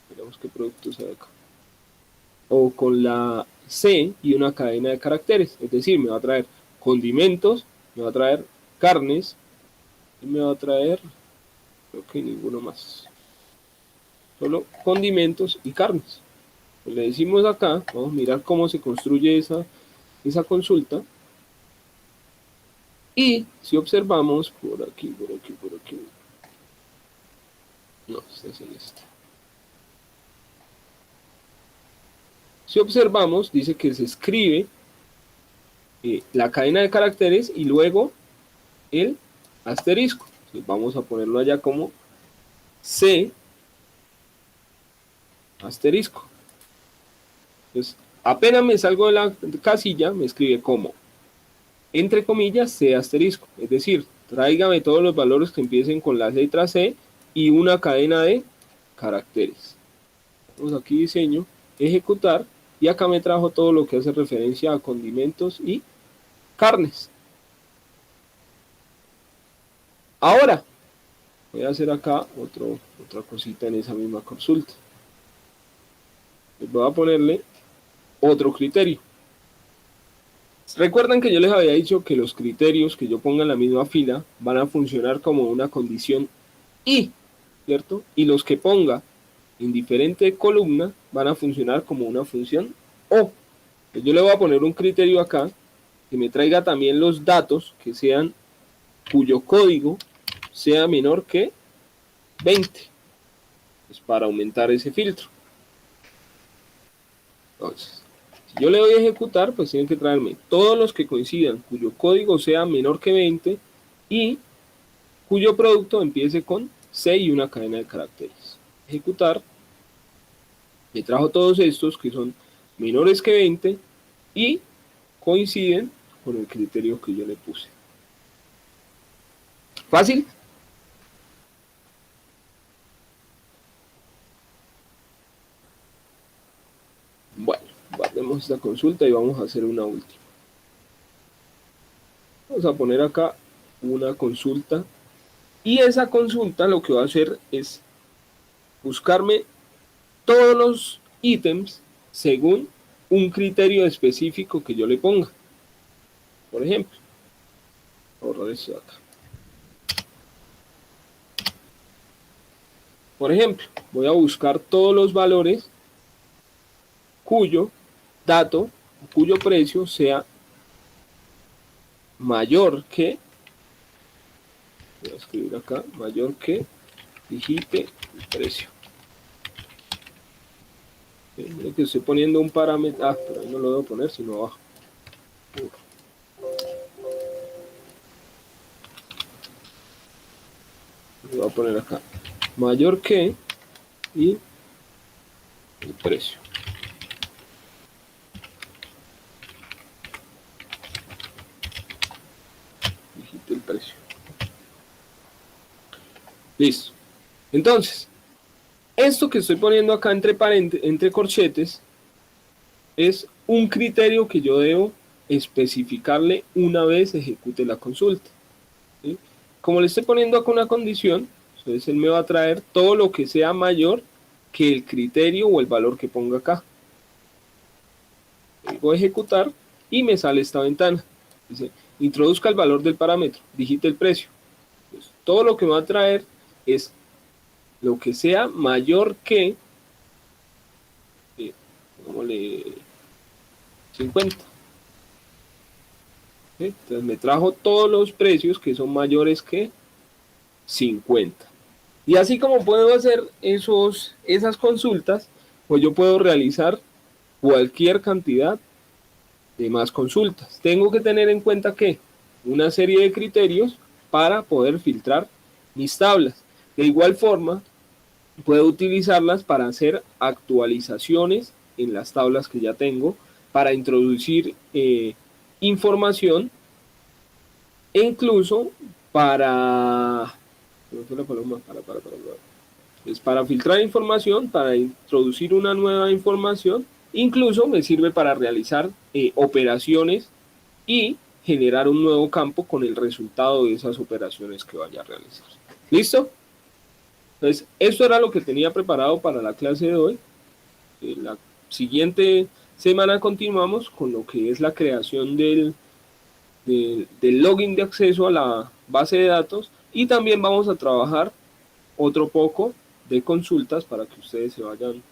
Miramos qué producto se ve acá. O con la C y una cadena de caracteres. Es decir, me va a traer condimentos, me va a traer carnes y me va a traer, creo que ninguno más. Solo condimentos y carnes. Pues le decimos acá, vamos a mirar cómo se construye esa consulta. Y si observamos por aquí, no, este es el este. Si observamos, dice que se escribe la cadena de caracteres y luego el asterisco. Entonces vamos a ponerlo allá como C asterisco. Entonces, apenas me salgo de la casilla, me escribe como, entre comillas, C asterisco. Es decir, tráigame todos los valores que empiecen con la letra C y una cadena de caracteres. Vamos aquí diseño, ejecutar, y acá me trajo todo lo que hace referencia a condimentos y carnes. Ahora, voy a hacer acá otra cosita en esa misma consulta. Voy a ponerle otro criterio. Recuerden que yo les había dicho que los criterios que yo ponga en la misma fila van a funcionar como una condición y, ¿cierto? Y los que ponga en diferente columna van a funcionar como una función o. Yo le voy a poner un criterio acá que me traiga también los datos que sean, cuyo código sea menor que 20. Pues para aumentar ese filtro. Entonces, si yo le doy a ejecutar, pues tienen que traerme todos los que coincidan, cuyo código sea menor que 20 y cuyo producto empiece con C y una cadena de caracteres. Ejecutar. Me trajo todos estos que son menores que 20 y coinciden con el criterio que yo le puse. ¿Fácil? Bueno, guardemos esta consulta y vamos a hacer una última. Vamos a poner acá una consulta y esa consulta lo que va a hacer es buscarme todos los ítems según un criterio específico que yo le ponga. Por ejemplo, borrar esto de acá. Por ejemplo, voy a buscar todos los valores cuyo dato, cuyo precio sea mayor que, voy a escribir acá, mayor que, digite el precio. Mire que estoy poniendo un parámetro, pero ahí no lo debo poner, sino abajo. Lo voy a poner acá, mayor que, y el precio. Digite el precio. Listo. Entonces, esto que estoy poniendo acá entre corchetes es un criterio que yo debo especificarle una vez ejecute la consulta, ¿sí? Como le estoy poniendo acá una condición, entonces él me va a traer todo lo que sea mayor que el criterio o el valor que ponga acá. Voy a ejecutar y me sale esta ventana. Dice, introduzca el valor del parámetro, digite el precio. Entonces, todo lo que me va a traer es lo que sea mayor que, pongámosle 50. ¿Sí? Entonces me trajo todos los precios que son mayores que 50. Y así como puedo hacer esas consultas, pues yo puedo realizar cualquier cantidad de más consultas. Tengo que tener en cuenta que una serie de criterios para poder filtrar mis tablas. De igual forma, puedo utilizarlas para hacer actualizaciones en las tablas que ya tengo, para introducir información e incluso para... Es para filtrar información, para introducir una nueva información, incluso me sirve para realizar operaciones y generar un nuevo campo con el resultado de esas operaciones que vaya a realizar. ¿Listo? Entonces, esto era lo que tenía preparado para la clase de hoy. La siguiente semana continuamos con lo que es la creación del login de acceso a la base de datos y también vamos a trabajar otro poco de consultas para que ustedes se vayan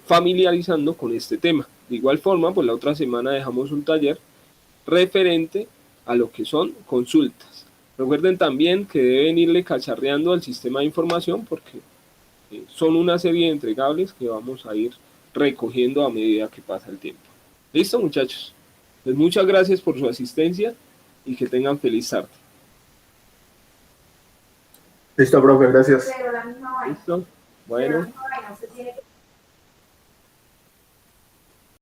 familiarizando con este tema. De igual forma, pues la otra semana dejamos un taller referente a lo que son consultas. Recuerden también que deben irle cacharreando al sistema de información porque son una serie de entregables que vamos a ir recogiendo a medida que pasa el tiempo. ¿Listo, muchachos? Pues muchas gracias por su asistencia y que tengan feliz tarde. Listo, profe, gracias. ¿Listo? Bueno.